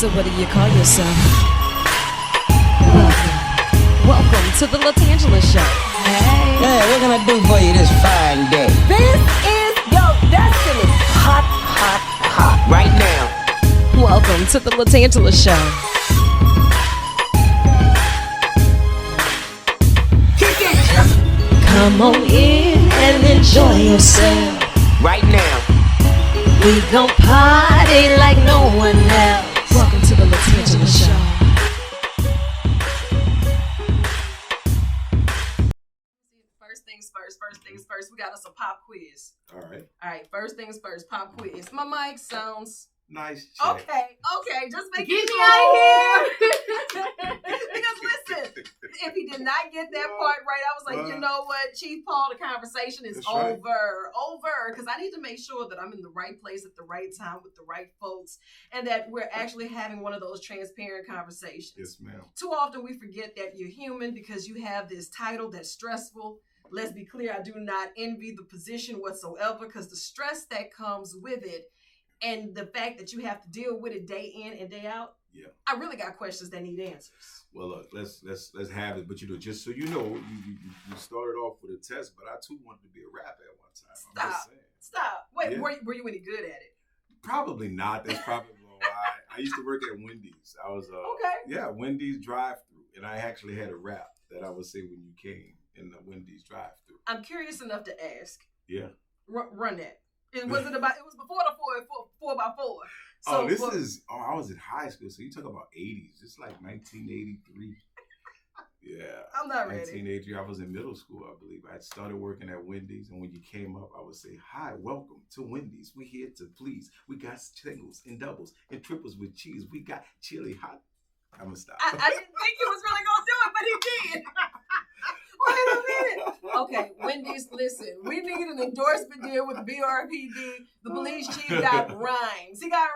So what do you call yourself? Welcome to the LaTangela Show. Hey, what can I do for you this fine day? This is your destiny. Hot, hot, hot. Right now. Welcome to the LaTangela Show. Kick it. Come on in and enjoy yourself. Right now. We gon' party like no one else. Welcome to the LaTangela Show. First things first. We got us a pop quiz. All right. First things first, pop quiz. My mic sounds Nice check. okay. Just make Get sure. me out of here. Because listen, if he did not get that part right, I was like, you know what, Chief Paul, the conversation is right. over. Because I need to make sure that I'm in the right place at the right time with the right folks, and that we're actually having one of those transparent conversations. Yes, ma'am. Too often we forget that you're human because you have this title that's stressful. Let's be clear, I do not envy the position whatsoever, because the stress that comes with it and the fact that you have to deal with it day in and day out, Yeah. I really got questions that need answers. Well, look, let's have it. But just so you know, you started off with a test, but I too wanted to be a rapper at one time. I'm just saying. Stop. Wait, Yeah. were you any good at it? Probably not. That's probably a lie. I used to work at Wendy's. I was Okay. Yeah, Wendy's drive-through, and I actually had a rap that I would say when you came in the Wendy's drive-through. I'm curious enough to ask. Yeah. Run that. It was before the 4x4. So I was in high school, so you talk about 80s. It's like 1983. Yeah. I'm not ready. 1983. I was in middle school, I believe. I had started working at Wendy's, and when you came up, I would say, "Hi, welcome to Wendy's. We're here to please. We got singles and doubles and triples with cheese. We got chili hot." I'm gonna stop. I didn't think he was really gonna do it, but he did. Wait a minute. Okay, Wendy's, listen, we need an endorsement deal with BRPD. The police chief got rhymes. He got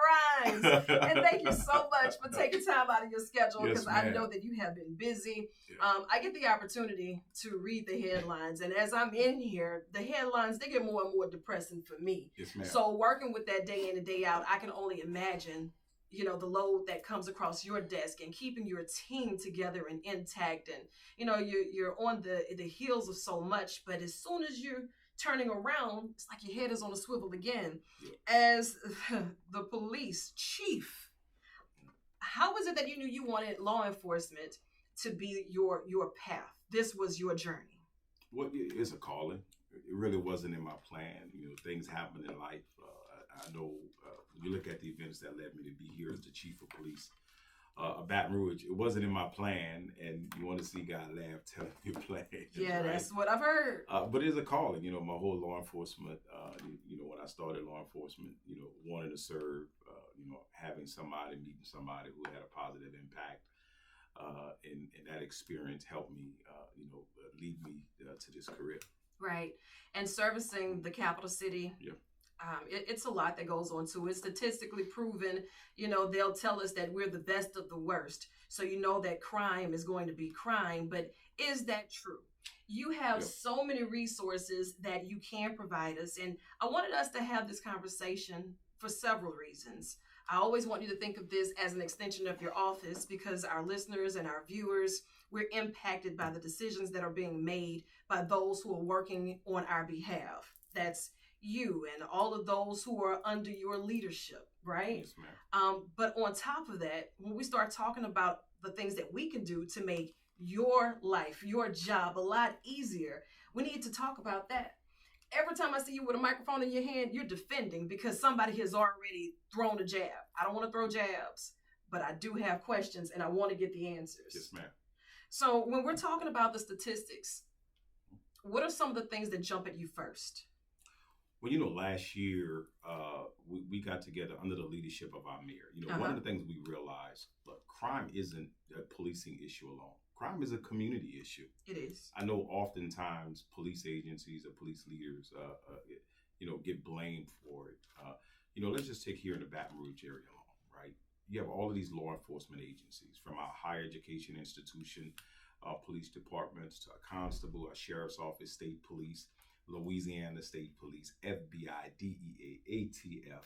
rhymes. And thank you so much for taking time out of your schedule, because I know that you have been busy. Yeah. I get the opportunity to read the headlines, and as I'm in here, the headlines, they get more and more depressing for me. Yes, ma'am. So working with that day in and day out, I can only imagine, the load that comes across your desk and keeping your team together and intact. And, you're on the heels of so much, but as soon as you're turning around, it's like your head is on a swivel again. Yeah. As the police chief, how is it that you knew you wanted law enforcement to be your path? This was your journey. Well, it's a calling. It really wasn't in my plan. Things happen in life. I know when you look at the events that led me to be here as the chief of police of Baton Rouge, it wasn't in my plan, and you want to see God laugh, tell me your plan. Yeah, right? That's what I've heard. But it's a calling. My whole law enforcement, when I started law enforcement, wanting to serve, having somebody, meeting somebody who had a positive impact, and that experience helped me, lead me to this career. Right. And servicing the capital city. Yeah. It's a lot that goes on to it. Statistically proven, they'll tell us that we're the best of the worst. So that crime is going to be crime. But is that true? You have so many resources that you can provide us. And I wanted us to have this conversation for several reasons. I always want you to think of this as an extension of your office, because our listeners and our viewers, we're impacted by the decisions that are being made by those who are working on our behalf. That's you and all of those who are under your leadership, right? Yes, ma'am. But on top of that, when we start talking about the things that we can do to make your life, your job a lot easier, we need to talk about that. Every time I see you with a microphone in your hand, you're defending because somebody has already thrown a jab. I don't want to throw jabs, but I do have questions and I want to get the answers. Yes, ma'am. So when we're talking about the statistics, what are some of the things that jump at you first? Well, last year, we got together under the leadership of our mayor. One of the things we realized, look, crime isn't a policing issue alone. Crime is a community issue. It is. I know oftentimes police agencies or police leaders, get blamed for it. Let's just take here in the Baton Rouge area alone, right? You have all of these law enforcement agencies, from our higher education institution, police departments, to a constable, a sheriff's office, state police, Louisiana State Police, FBI, DEA, ATF.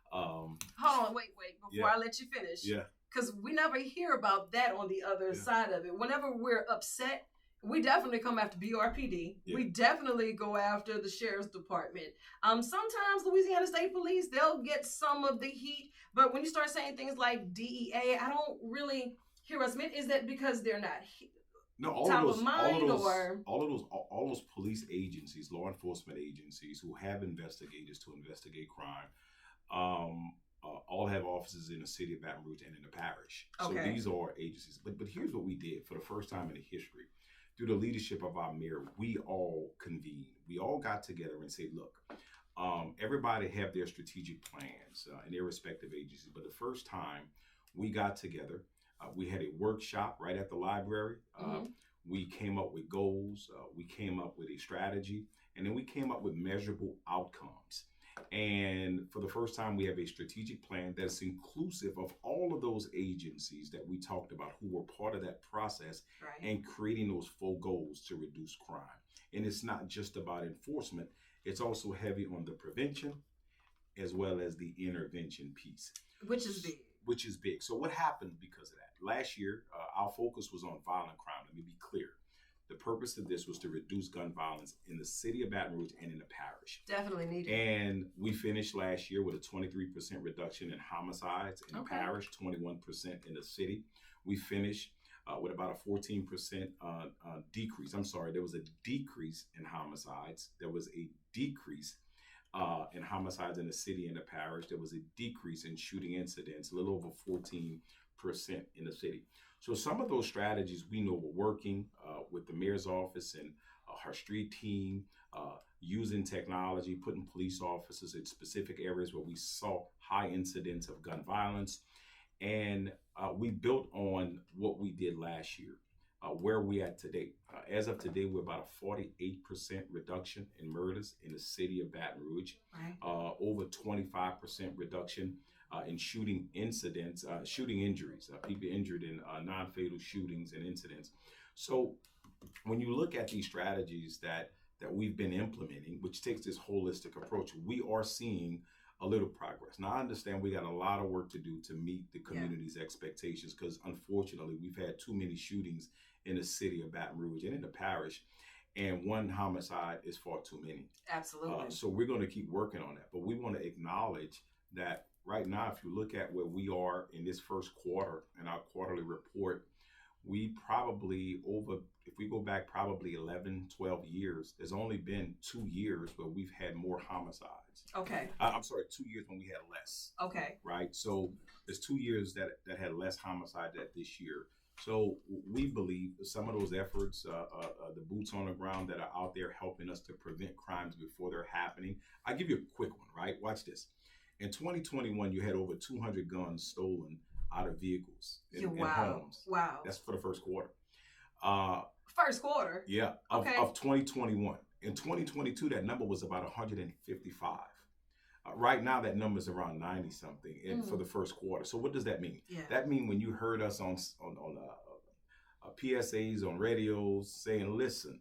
Hold on, wait. Before I let you finish. Yeah. because we never hear about that on the other side of it. Whenever we're upset, we definitely come after BRPD. Yeah. We definitely go after the sheriff's department. Sometimes Louisiana State Police, they'll get some of the heat, but when you start saying things like DEA, I don't really hear us. Is that because they're not top of mind, or all those police agencies, law enforcement agencies who have investigators to investigate crime, all have offices in the city of Baton Rouge and in the parish. So these are agencies. But here's what we did for the first time in the history. Through the leadership of our mayor, we all convened. We all got together and said, look, everybody have their strategic plans in their respective agencies. But the first time we got together, we had a workshop right at the library. We came up with goals. We came up with a strategy. And then we came up with measurable outcomes. And for the first time, we have a strategic plan that's inclusive of all of those agencies that we talked about who were part of that process and creating those full goals to reduce crime. And it's not just about enforcement. It's also heavy on the prevention as well as the intervention piece. Which is big. So what happened because of that? Last year, our focus was on violent crime. Let me be clear. The purpose of this was to reduce gun violence in the city of Baton Rouge and in the parish. Definitely needed. And we finished last year with a 23% reduction in homicides in the parish, 21% in the city. We finished with about a 14% decrease. I'm sorry, there was a decrease in homicides. There was a decrease in homicides in the city and the parish. There was a decrease in shooting incidents, a little over 14% in the city. So some of those strategies we know were working with the mayor's office and her street team, using technology, putting police officers in specific areas where we saw high incidents of gun violence. And we built on what we did last year. Where are we at today? As of today, we're about a 48% reduction in murders in the city of Baton Rouge, over 25% reduction in shooting incidents, shooting injuries, people injured in non-fatal shootings and incidents. So when you look at these strategies that we've been implementing, which takes this holistic approach, we are seeing a little progress. Now, I understand we got a lot of work to do to meet the community's expectations because, unfortunately, we've had too many shootings in the city of Baton Rouge and in the parish, and one homicide is far too many. Absolutely. So we're going to keep working on that. But we want to acknowledge that right now, if you look at where we are in this first quarter in our quarterly report, we probably if we go back probably 11, 12 years, there's only been 2 years where we've had more homicides. Okay. I'm sorry, 2 years when we had less. Okay. Right? So there's 2 years that had less homicide than this year. So we believe some of those efforts, the boots on the ground that are out there helping us to prevent crimes before they're happening. I'll give you a quick one, right? Watch this. In 2021, you had over 200 guns stolen out of vehicles in homes. Wow. That's for the first quarter. First quarter? Yeah, of 2021. In 2022, that number was about 155. Right now, that number is around 90 something for the first quarter. So what does that mean? Yeah. That means when you heard us on PSAs, on radios saying, listen,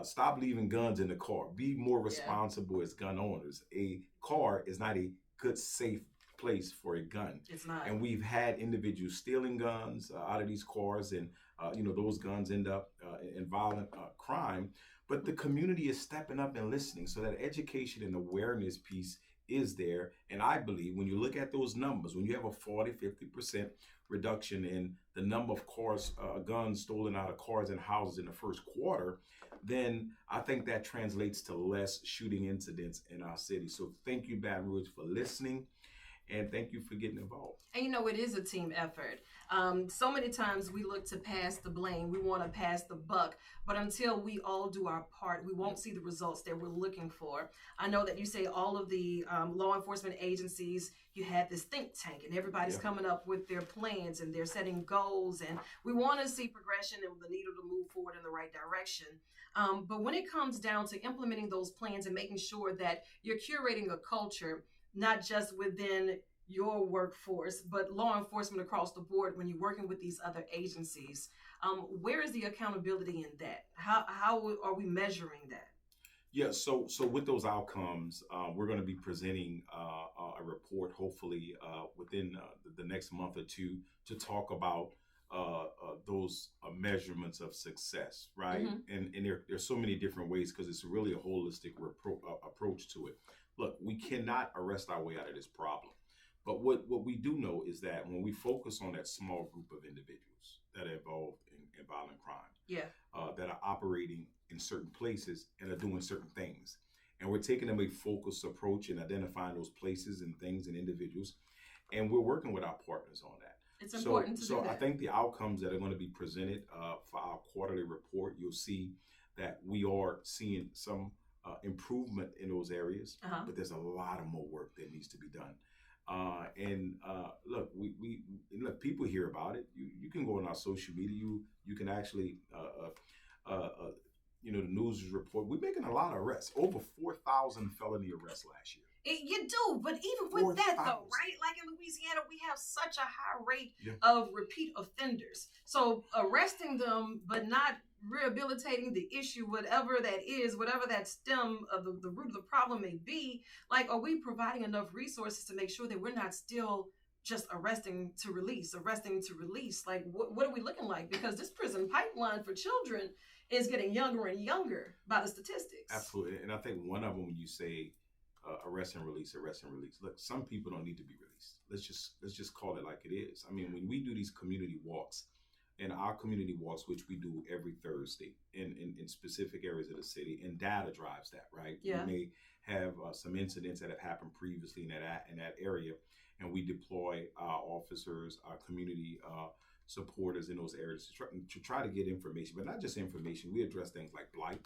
stop leaving guns in the car. Be more responsible as gun owners. A car is not a good, safe place for a gun. It's not. And we've had individuals stealing guns out of these cars, and those guns end up in violent crime. But the community is stepping up and listening, so that education and awareness piece is there. And I believe when you look at those numbers, when you have a 40-50% reduction in the number of cars, guns stolen out of cars and houses in the first quarter, then I think that translates to less shooting incidents in our city. So thank you, Baton Rouge, for listening. And thank you for getting involved. And it is a team effort. So many times we look to pass the blame. We want to pass the buck. But until we all do our part, we won't see the results that we're looking for. I know that you say all of the law enforcement agencies, you had this think tank and everybody's coming up with their plans and they're setting goals. And we want to see progression and the needle to move forward in the right direction. But when it comes down to implementing those plans and making sure that you're curating a culture, not just within your workforce, but law enforcement across the board when you're working with these other agencies, where is the accountability in that? How are we measuring that? Yeah, so with those outcomes, we're going to be presenting a report, hopefully within the next month or two, to talk about those measurements of success, right? And there's so many different ways because it's really a holistic approach to it. Look, we cannot arrest our way out of this problem, but what we do know is that when we focus on that small group of individuals that are involved in violent crime, that are operating in certain places and are doing certain things. And we're taking them a focused approach and identifying those places and things and individuals. And we're working with our partners on that. It's important to do that. I think the outcomes that are going to be presented for our quarterly report, you'll see that we are seeing some improvement in those areas, but there's a lot of more work that needs to be done. Look, we look, people hear about it. You can go on our social media. You can actually the news report. We're making a lot of arrests, over 4,000 felony arrests last year. You do, but even with 4, that though, right? Like in Louisiana, we have such a high rate of repeat offenders. So arresting them, but not rehabilitating the issue, whatever that is, whatever that stem of the root of the problem may be, like, are we providing enough resources to make sure that we're not still just arresting to release? Like, what are we looking like? Because this prison pipeline for children is getting younger and younger by the statistics. Absolutely. And I think one of them, when you say arrest and release, look, some people don't need to be released. Let's just call it like it is. I mean, when we do these community walks, and our community walks, which we do every Thursday in specific areas of the city, and data drives that, right? Yeah. We may have some incidents that have happened previously in that area, and we deploy our officers, our community supporters in those areas to try to get information, but not just information. We address things like blight,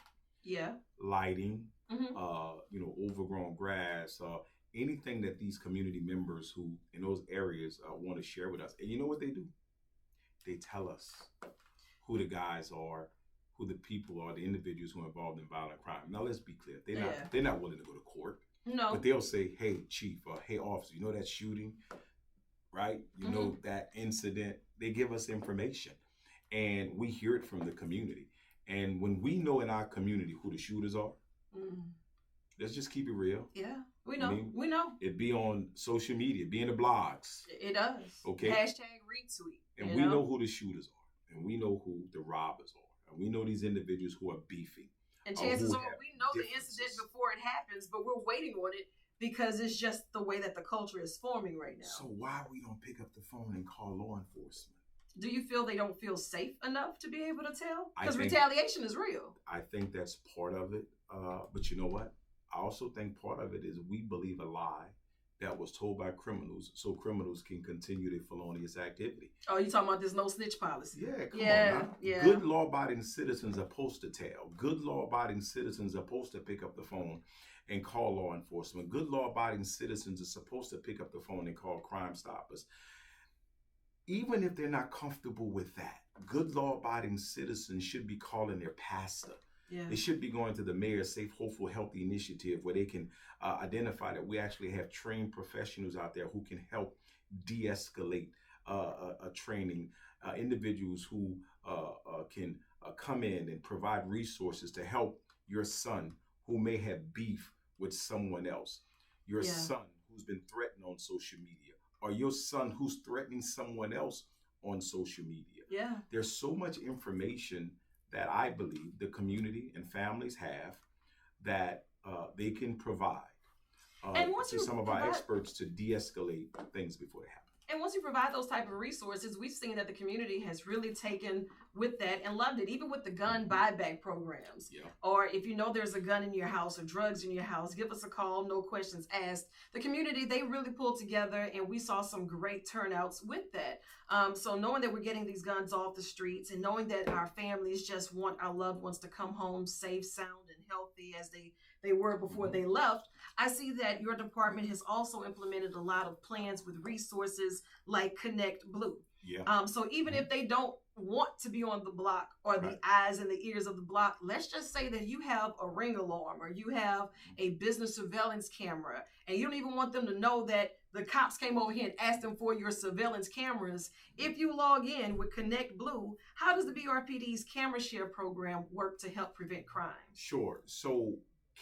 lighting, overgrown grass, anything that these community members who in those areas want to share with us. And you know what they do? They tell us who the guys are, who the people are, the individuals who are involved in violent crime. Now let's be clear, they're not willing to go to court. No, but they'll say, "Hey, chief, hey, officer, you know that shooting, right? You know that incident." They give us information, and we hear it from the community. And when we know in our community who the shooters are, let's just keep it real. Yeah, we know. We know. It be on social media, be in the blogs. It does. Okay. Hashtag retweet. And we know who the shooters are, and we know who the robbers are, and we know these individuals who are beefing. And chances are we know the incident before it happens, but we're waiting on it because it's just the way that the culture is forming right now. So why we don't pick up the phone and call law enforcement? Do you feel they don't feel safe enough to be able to tell? Because retaliation is real. I think that's part of it. But you know what? I also think part of it is we believe a lie that was told by criminals so criminals can continue their felonious activity. Oh, you talking about this no snitch policy? Yeah, come on now. Yeah. Good law-abiding citizens are supposed to tell. Good law-abiding citizens are supposed to pick up the phone and call law enforcement. Good law-abiding citizens are supposed to pick up the phone and call Crime Stoppers. Even if they're not comfortable with that, good law-abiding citizens should be calling their pastor. Yeah. They should be going to the Mayor's Safe, Hopeful, Healthy Initiative, where they can identify that we actually have trained professionals out there who can help de-escalate a training, individuals who can come in and provide resources to help your son who may have beef with someone else, your son who's been threatened on social media, or your son who's threatening someone else on social media. Yeah. There's so much information that I believe the community and families have that they can provide to some of our experts to de-escalate things before they happen. And once you provide those type of resources, we've seen that the community has really taken with that and loved it, even with the gun buyback programs. Yeah. Or if you know there's a gun in your house or drugs in your house, give us a call, no questions asked. The community, they really pulled together, and we saw some great turnouts with that. So knowing that we're getting these guns off the streets and knowing that our families just want our loved ones to come home safe, sound, and healthy as they were before they left, I see that your department has also implemented a lot of plans with resources like Connect Blue. Yeah. So even if they don't want to be on the block or the eyes and the ears of the block, let's just say that you have a ring alarm or you have a business surveillance camera and you don't even want them to know that the cops came over here and asked them for your surveillance cameras. If you log in with Connect Blue, how does the BRPD's camera share program work to help prevent crime? Sure. So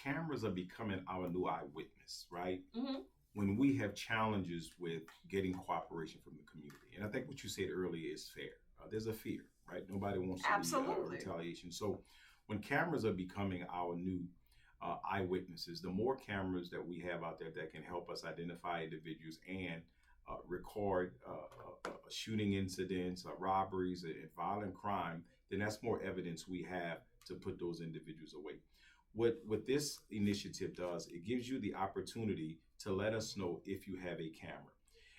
cameras are becoming our new eyewitness, right? Mm-hmm. When we have challenges with getting cooperation from the community. And I think what you said earlier is fair. There's a fear, right? Nobody wants to be Absolutely. retaliation. So when cameras are becoming our new eyewitnesses, the more cameras that we have out there that can help us identify individuals and record shooting incidents, robberies, and violent crime, then that's more evidence we have to put those individuals away. What this initiative does, it gives you the opportunity to let us know if you have a camera.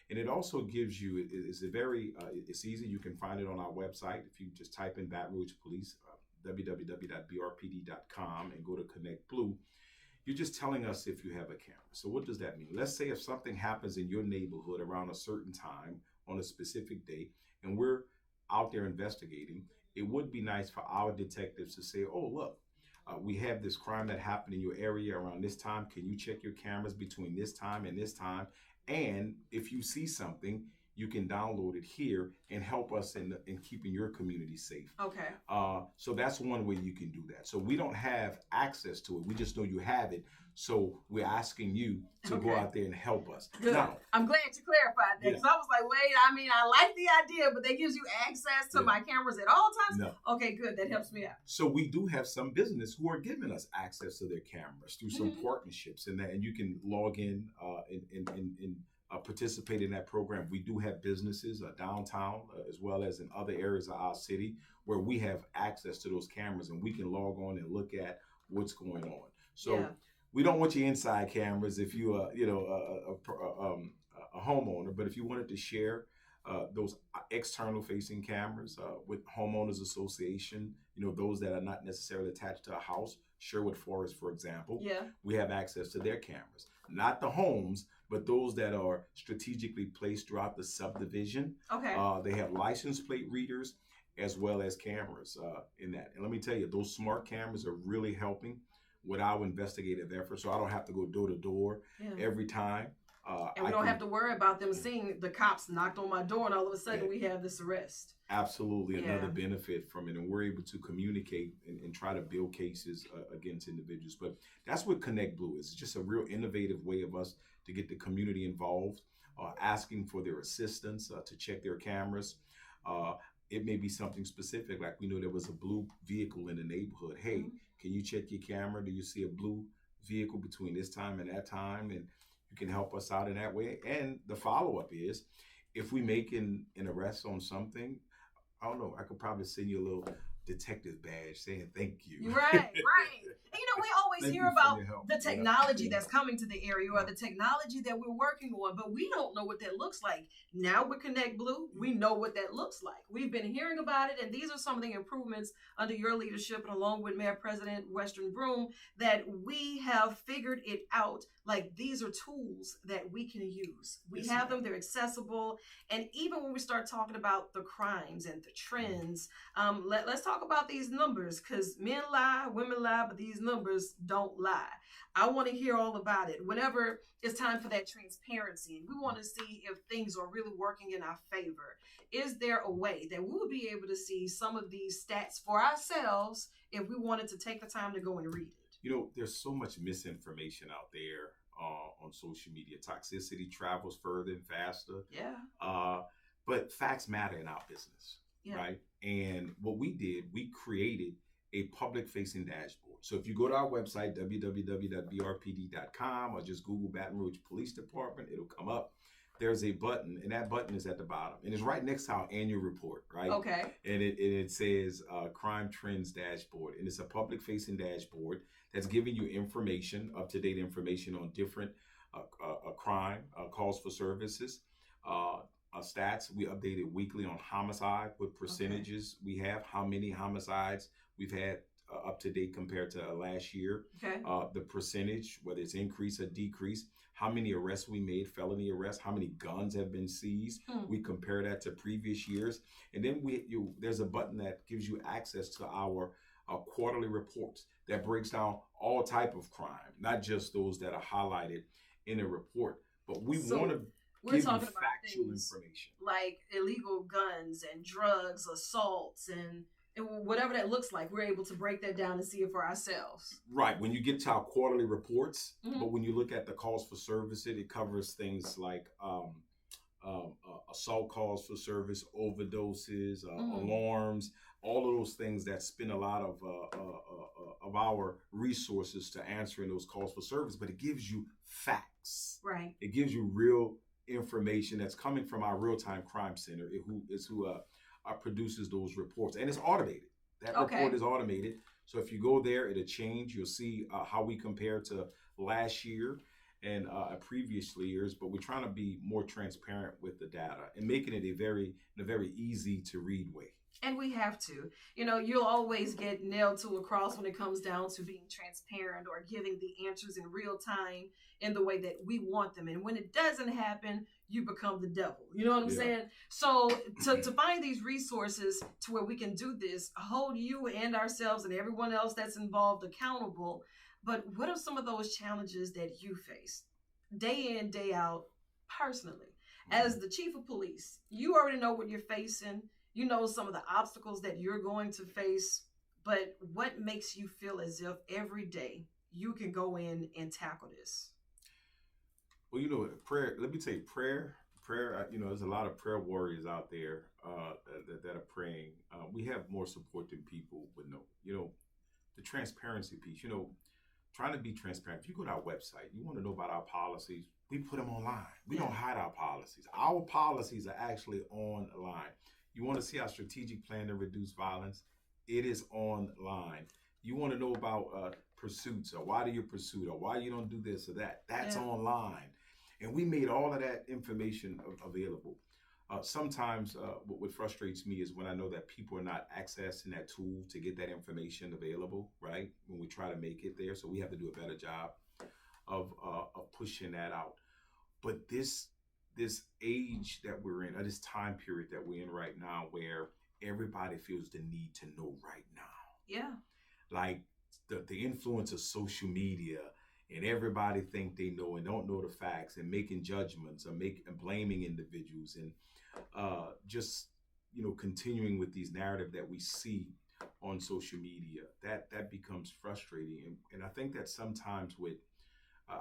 And it also gives you, it's a very, it's easy. You can find it on our website. If you just type in Baton Rouge Police, www.brpd.com, and go to Connect Blue, you're just telling us if you have a camera. So what does that mean? Let's say if something happens in your neighborhood around a certain time on a specific day, and we're out there investigating, it would be nice for our detectives to say, oh, look, we have this crime that happened in your area around this time. Can you check your cameras between this time and this time? And if you see something, you can download it here and help us in keeping your community safe. Okay. So that's one way you can do that. So we don't have access to it. We just know you have it. So we're asking you to go out there and help us. Good. Now, I'm glad you clarified that, because I was like, wait, I mean, I like the idea, but that gives you access to my cameras at all times? No. Okay, good. That helps me out. So we do have some business who are giving us access to their cameras through some partnerships, and you can log in and participate in that program. We do have businesses downtown as well as in other areas of our city where we have access to those cameras, and we can log on and look at what's going on. So we don't want your inside cameras if you are, a homeowner, but if you wanted to share those external facing cameras with homeowners association, those that are not necessarily attached to a house, Sherwood Forest, for example, we have access to their cameras. Not the homes, but those that are strategically placed throughout the subdivision. Okay. They have license plate readers as well as cameras in that. And let me tell you, those smart cameras are really helping with our investigative efforts. So I don't have to go door to door every time. And we don't have to worry about them seeing the cops knocked on my door and all of a sudden we have this arrest. Absolutely. Another benefit from it. And we're able to communicate and try to build cases against individuals. But that's what Connect Blue is. It's just a real innovative way of us to get the community involved, asking for their assistance to check their cameras. It may be something specific, like we know there was a blue vehicle in the neighborhood. Hey, can you check your camera? Do you see a blue vehicle between this time and that time? And you can help us out in that way. And the follow-up is, if we make an arrest on something, I don't know, I could probably send you a little detective badge saying thank you. Right. And we always hear about the technology that's coming to the area or the technology that we're working on, but we don't know what that looks like. Now with Connect Blue, we know what that looks like. We've been hearing about it, and these are some of the improvements under your leadership and along with Mayor President Western Broom that we have figured it out. Like, these are tools that we can use. We have them, they're accessible. And even when we start talking about the crimes and the trends, let's talk about these numbers, because men lie, women lie, but these numbers don't lie. I want to hear all about it. Whenever it's time for that transparency, we want to see if things are really working in our favor. Is there a way that we would be able to see some of these stats for ourselves if we wanted to take the time to go and read it? There's so much misinformation out there on social media. Toxicity travels further and faster. But facts matter in our business, right? And what we did, we created a public-facing dashboard. So if you go to our website, www.brpd.com, or just Google Baton Rouge Police Department, it'll come up. There's a button, and that button is at the bottom, and it's right next to our annual report, right? Okay. And it says Crime Trends Dashboard, and it's a public-facing dashboard that's giving you information, up-to-date information on different crime, calls for services, stats. We update it weekly on homicide, what percentages we have, how many homicides we've had up to date compared to last year, the percentage, whether it's increase or decrease, how many arrests we made, felony arrests, how many guns have been seized. We compare that to previous years. And then there's a button that gives you access to our quarterly reports that breaks down all type of crime, not just those that are highlighted in a report, but we want to give you factual information. Like illegal guns and drugs, assaults, and And whatever that looks like, we're able to break that down and see it for ourselves. Right. When you get to our quarterly reports, Mhm. but when you look at the calls for service, it covers things like assault calls for service, overdoses, alarms, all of those things that spend a lot of our resources to answering those calls for service. But it gives you facts. Right. It gives you real information that's coming from our real-time crime center, who produces those reports, and it's automated. That report is automated. So if you go there, it'll change. You'll see how we compare to last year and previous years, but we're trying to be more transparent with the data and making it in a very easy to read way. And we have to. You know, you'll always get nailed to a cross when it comes down to being transparent or giving the answers in real time in the way that we want them. And when it doesn't happen, you become the devil. You know what I'm saying? So to find these resources to where we can do this, hold you and ourselves and everyone else that's involved accountable. But what are some of those challenges that you face day in, day out, personally? As the chief of police, you already know what you're facing. You know some of the obstacles that you're going to face, but what makes you feel as if every day you can go in and tackle this? Well, you know, prayer, let me tell you, prayer, you know, there's a lot of prayer warriors out there that are praying. We have more support than people would know. You know, the transparency piece, you know, trying to be transparent. If you go to our website, you want to know about our policies, we put them online. We don't hide our policies. Our policies are actually online. You want to see our strategic plan to reduce violence? It is online. You want to know about pursuits, or why do you pursue, or why you don't do this or that? That's online. And we made all of that information available. Sometimes what frustrates me is when I know that people are not accessing that tool to get that information available, right? When we try to make it there. So we have to do a better job of pushing that out. But this age that we're in, or this time period that we're in right now, where everybody feels the need to know right now. Yeah. Like the influence of social media, and everybody think they know and don't know the facts, and making judgments and blaming individuals, and just, you know, continuing with these narrative that we see on social media, that becomes frustrating. And I think that sometimes what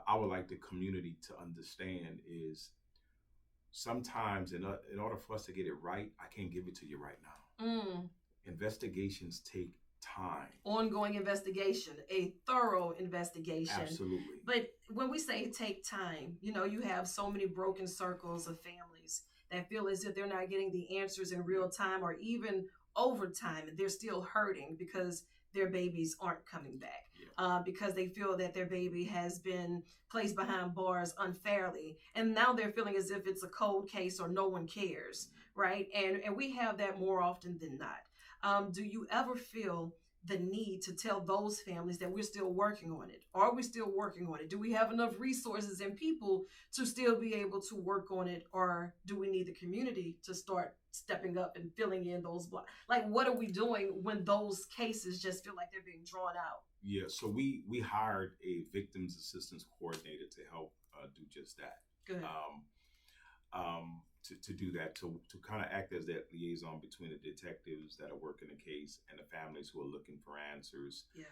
I would like the community to understand is sometimes in order for us to get it right, I can't give it to you right now. Investigations take time. Ongoing investigation, a thorough investigation. Absolutely. But when we say take time, you know, you have so many broken circles of families that feel as if they're not getting the answers in real time, or even over time, and they're still hurting because their babies aren't coming back. Because they feel that their baby has been placed behind bars unfairly. And now they're feeling as if it's a cold case or no one cares, right? And we have that more often than not. Do you ever feel the need to tell those families that we're still working on it? Are we still working on it? Do we have enough resources and people to still be able to work on it? Or do we need the community to start stepping up and filling in those blocks? Like, what are we doing when those cases just feel like they're being drawn out? Yeah, so we hired a victims assistance coordinator to help do just that. Good. To do that, to kind of act as that liaison between the detectives that are working the case and the families who are looking for answers. Yeah.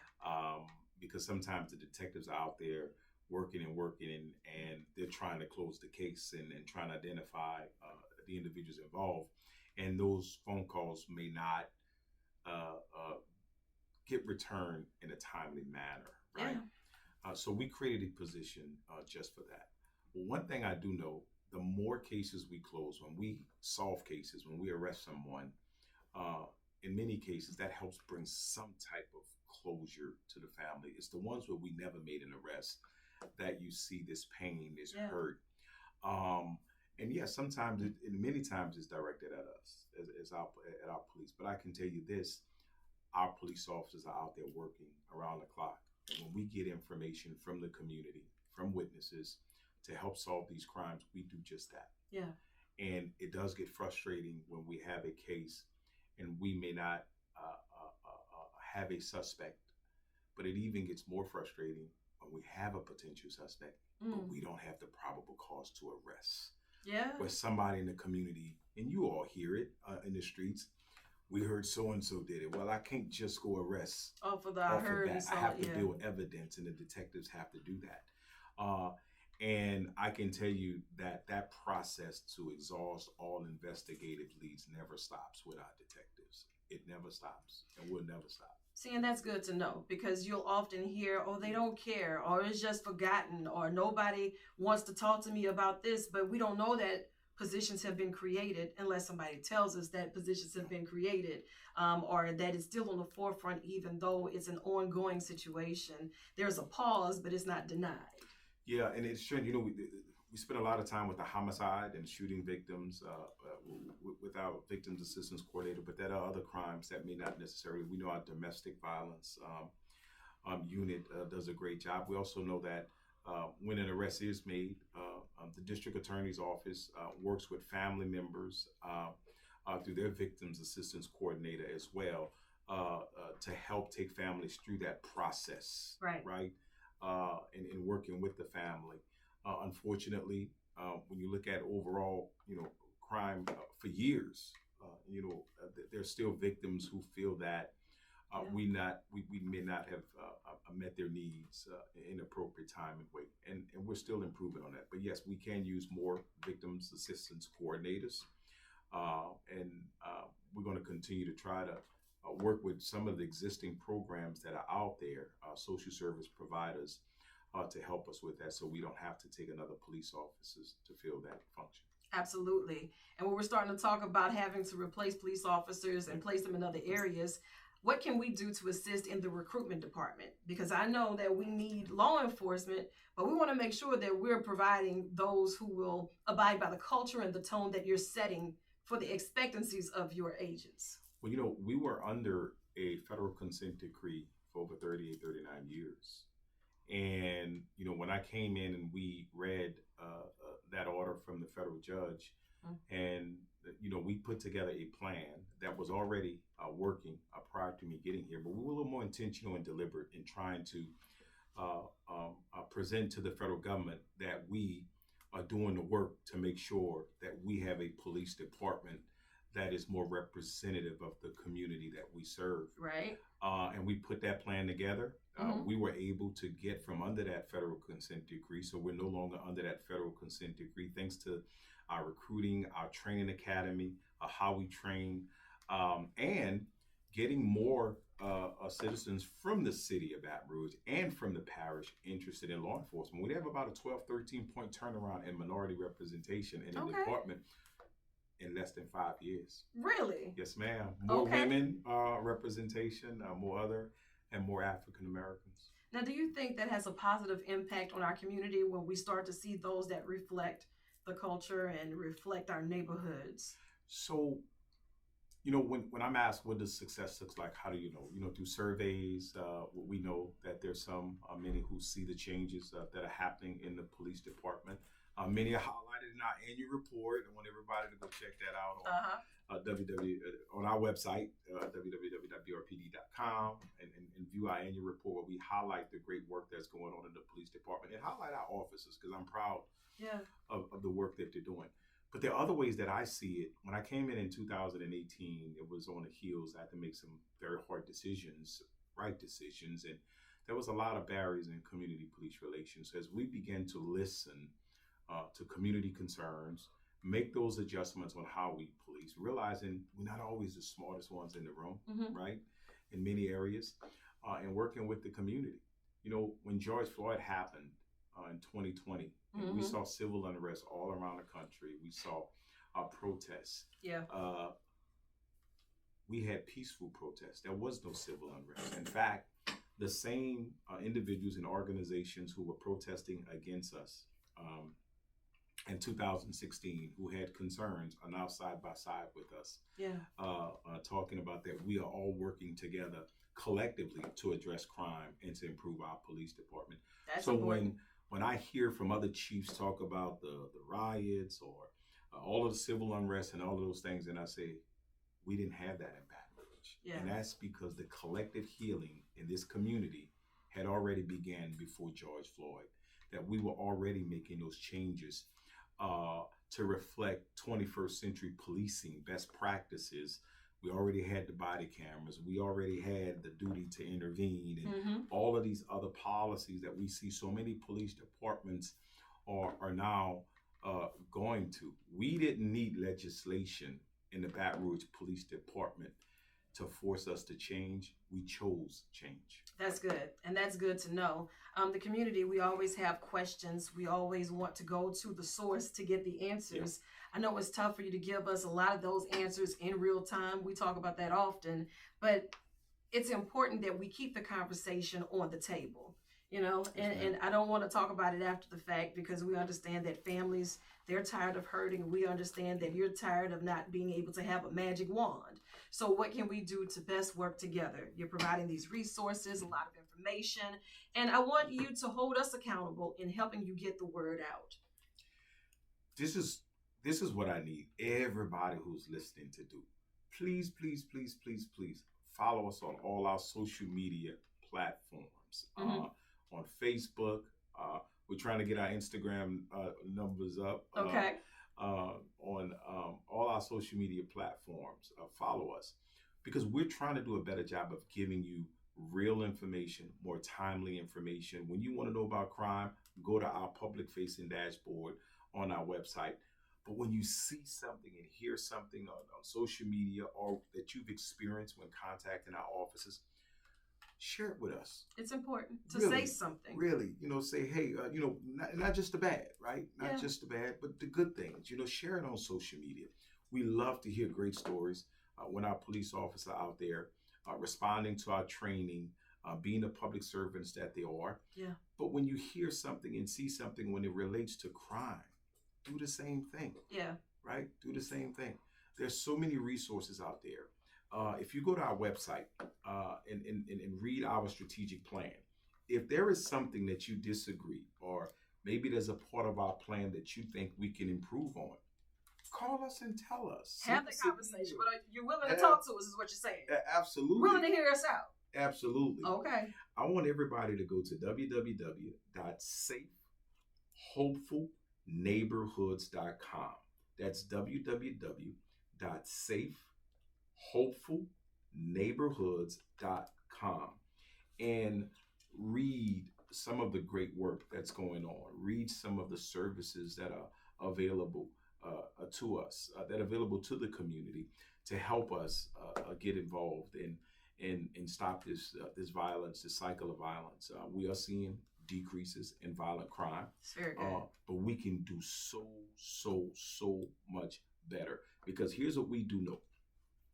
Because sometimes the detectives are out there working and they're trying to close the case and trying to identify the individuals involved. And those phone calls may not get returned in a timely manner, right? Yeah. So we created a position just for that. Well, one thing I do know, the more cases we close, when we solve cases, when we arrest someone, in many cases, that helps bring some type of closure to the family. It's the ones where we never made an arrest that you see this pain, this hurt. And yes, sometimes, many times it's directed at us, at our police. But I can tell you this, our police officers are out there working around the clock. And when we get information from the community, from witnesses, to help solve these crimes, we do just that. Yeah. And it does get frustrating when we have a case and we may not have a suspect, but it even gets more frustrating when we have a potential suspect, but we don't have the probable cause to arrest. Yeah. Where somebody in the community, and you all hear it in the streets, we heard so and so did it. Well, I can't just go arrest For the I off of heard and that. saw I have it, to yeah. build evidence, and the detectives have to do that. And I can tell you that that process to exhaust all investigative leads never stops with our detectives. It never stops and will never stop. See, and that's good to know, because you'll often hear, oh, they don't care, or it's just forgotten, or nobody wants to talk to me about this, but we don't know that positions have been created unless somebody tells us that positions have been created, or that it's still on the forefront, even though it's an ongoing situation. There's a pause, but it's not denied. Yeah, and it's true. You know, we spend a lot of time with the homicide and shooting victims with our victims assistance coordinator, but there are other crimes that may not necessarily. We know our domestic violence unit does a great job. We also know that when an arrest is made, the district attorney's office works with family members through their victims assistance coordinator as well to help take families through that process. Right. And working with the family. Unfortunately, when you look at overall, crime for years, there's still victims who feel that we may not have met their needs in appropriate time and way, and we're still improving on that. But yes, we can use more victims assistance coordinators, and we're going to continue to try to work with some of the existing programs that are out there, social service providers, to help us with that, so we don't have to take another police officers to fill that function. Absolutely. And when we're starting to talk about having to replace police officers and place them in other areas, what can we do to assist in the recruitment department? Because I know that we need law enforcement, but we want to make sure that we're providing those who will abide by the culture and the tone that you're setting for the expectancies of your agents. Well, we were under a federal consent decree for over 38, 39 years. And, when I came in and we read that order from the federal judge, and, we put together a plan that was already working prior to me getting here, but we were a little more intentional and deliberate in trying to present to the federal government that we are doing the work to make sure that we have a police department that is more representative of the community that we serve. Right. And we put that plan together. We were able to get from under that federal consent decree. So we're no longer under that federal consent decree, thanks to our recruiting, our training academy, how we train, and getting more citizens from the city of Baton Rouge and from the parish interested in law enforcement. We have about a 12, 13-point turnaround in minority representation in the department in less than 5 years. Really? Yes, ma'am. More women representation, more other, and more African Americans. Now, do you think that has a positive impact on our community when we start to see those that reflect the culture and reflect our neighborhoods? So, when I'm asked what does success looks like, how do you know? Through surveys, we know that there's many who see the changes that are happening in the police department. Many are highlighted in our annual report. I want everybody to go check that out on our website, www.brpd.com, and view our annual report where we highlight the great work that's going on in the police department and highlight our officers, because I'm proud of the work that they're doing. But there are other ways that I see it. When I came in 2018, it was on the heels. I had to make some very hard decisions, right decisions, and there was a lot of barriers in community police relations. So as we began to listen to community concerns, make those adjustments on how we police, realizing we're not always the smartest ones in the room, right? In many areas, and working with the community. When George Floyd happened in 2020, and we saw civil unrest all around the country. We saw protests. Yeah. We had peaceful protests. There was no civil unrest. In fact, the same individuals and organizations who were protesting against us in 2016, who had concerns, are now side by side with us, talking about that we are all working together collectively to address crime and to improve our police department. That's so important. when I hear from other chiefs talk about the riots or all of the civil unrest and all of those things, and I say, we didn't have that in Baton Rouge. Yeah. And that's because the collective healing in this community had already began before George Floyd, that we were already making those changes to reflect 21st century policing best practices We already had the body cameras. We already had the duty to intervene, and Mm-hmm. all of these other policies that we see so many police departments are now going to. We didn't need legislation in the Baton Rouge Police Department to force us to change. We chose change. That's good. And that's good to know. The community, we always have questions. We always want to go to the source to get the answers. I know it's tough for you to give us a lot of those answers in real time. We talk about that often, but it's important that we keep the conversation on the table, you know, and I don't want to talk about it after the fact, because we understand that families, they're tired of hurting. We understand that you're tired of not being able to have a magic wand. So what can we do to best work together? You're providing these resources, a lot of information, and I want you to hold us accountable in helping you get the word out. This is what I need everybody who's listening to do. Please, please, please, please, please follow us on all our social media platforms. On Facebook, we're trying to get our Instagram numbers up. Okay. On all our social media platforms, follow us, because we're trying to do a better job of giving you real information, more timely information. When you want to know about crime, go to our public facing dashboard on our website. But when you see something and hear something on social media, or that you've experienced when contacting our offices, share it with us. It's important to Really, say something. Really, say, hey, not just the bad, right? Not Yeah. just the bad, but the good things. Share it on social media. We love to hear great stories when our police officers are out there responding to our training, being the public servants that they are. Yeah. But when you hear something and see something when it relates to crime, do the same thing. Yeah. Right? Do the same thing. There's so many resources out there. If you go to our website and read our strategic plan, if there is something that you disagree, or maybe there's a part of our plan that you think we can improve on, call us and tell us. Have the conversation. But you're willing to talk to us, is what you're saying. Absolutely. Willing to hear us out. Absolutely. Okay. I want everybody to go to www.safehopefulneighborhoods.com. That's www.safehopefulneighborhoods.com, and read some of the great work that's going on. Read some of the services that are available to us, that are available to the community, to help us get involved and stop this violence, this cycle of violence. We are seeing decreases in violent crime. It's very good. But we can do so much better, because here's what we do know.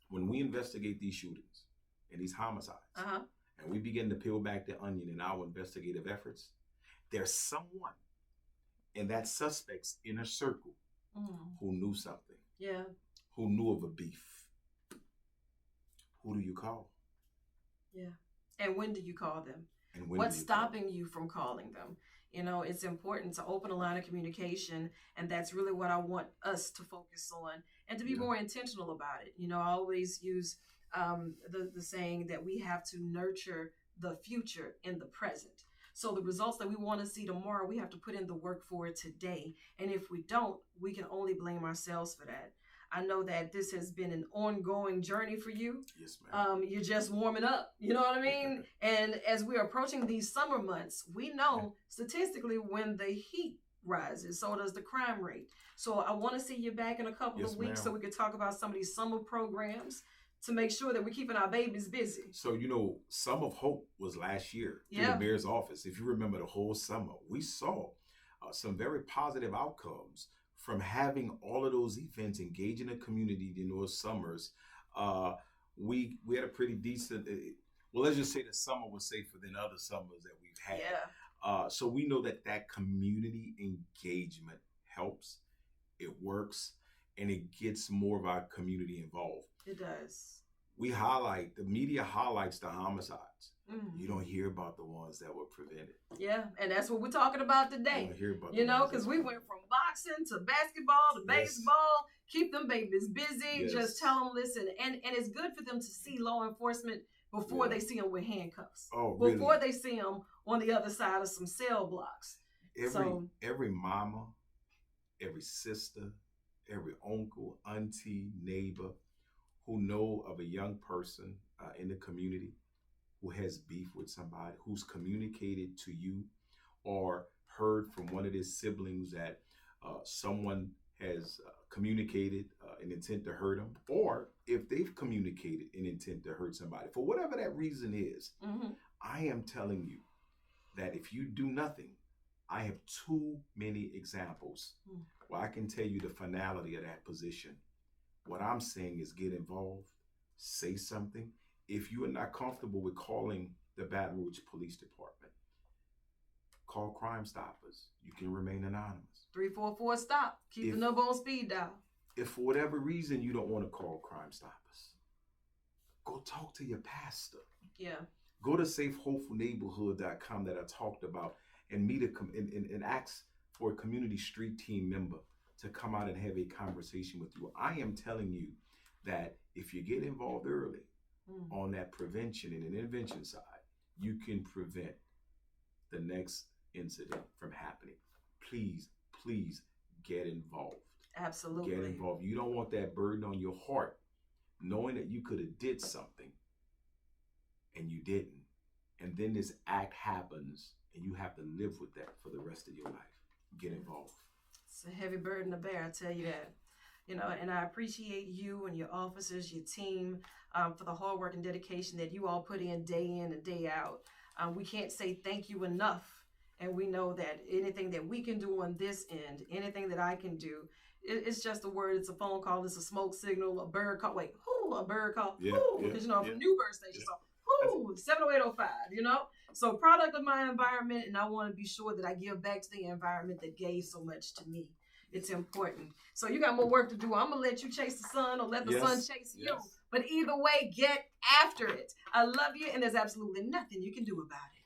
When we investigate these shootings and these homicides, and we begin to peel back the onion in our investigative efforts, there's someone in that suspect's inner circle who knew something. Yeah. Who knew of a beef. Who do you call? Yeah. And when do you call them? And when What's stopping you from calling them? It's important to open a line of communication, and that's really what I want us to focus on, and to be more intentional about it. I always use the saying that we have to nurture the future in the present. So the results that we want to see tomorrow, we have to put in the work for it today. And if we don't, we can only blame ourselves for that. I know that this has been an ongoing journey for you. Yes, ma'am. You're just warming up. You know what I mean? And as we're approaching these summer months, we know statistically when the heat rises, so does the crime rate. So I want to see you back in a couple of weeks so we can talk about some of these summer programs to make sure that we're keeping our babies busy. So, Sum of Hope was last year through the mayor's office. If you remember the whole summer, we saw some very positive outcomes from having all of those events, engaging the community in those summers. We had a pretty decent, let's just say the summer was safer than other summers that we've had. Yeah. So we know that community engagement helps, it works, and it gets more of our community involved. It does. The media highlights the homicides. You don't hear about the ones that were prevented. Yeah, and that's what we're talking about today. You don't hear about because we went from boxing to basketball to baseball. Keep them babies busy. Yes. Just tell them, listen. And it's good for them to see law enforcement before they see them with handcuffs. Oh, really? Before they see them on the other side of some cell blocks. Every mama, every sister, every uncle, auntie, neighbor who know of a young person in the community who has beef with somebody, who's communicated to you or heard from one of their siblings that someone has communicated an intent to hurt them, or if they've communicated an intent to hurt somebody, for whatever that reason is, I am telling you that if you do nothing, I have too many examples where I can tell you the finality of that position. What I'm saying is get involved, say something. If you are not comfortable with calling the Baton Rouge Police Department, call Crime Stoppers. You can remain anonymous. 344 stop. Keep the number on speed dial. If for whatever reason you don't want to call Crime Stoppers, go talk to your pastor. Yeah. Go to safehopefulneighborhood.com that I talked about and meet and ask for a community street team member to come out and have a conversation with you. I am telling you that if you get involved early on that prevention and an intervention side, you can prevent the next incident from happening. Please, please get involved. Absolutely. Get involved. You don't want that burden on your heart, knowing that you could have did something and you didn't. And then this act happens and you have to live with that for the rest of your life. Get involved. It's a heavy burden to bear, I tell you that. You know, and I appreciate you and your officers, your team, for the hard work and dedication that you all put in and day out. We can't say thank you enough. And we know that anything that we can do on this end, anything that I can do, it's just a word, it's a phone call, it's a smoke signal, a bird call. Wait, whoo, a bird call. Yeah, Because, you know, I'm from Newburgh Station, so whoo, 70805, you know? So product of my environment, and I want to be sure that I give back to the environment that gave so much to me. It's important. So you got more work to do. I'm going to let you chase the sun or let the sun chase you. But either way, get after it. I love you, and there's absolutely nothing you can do about it.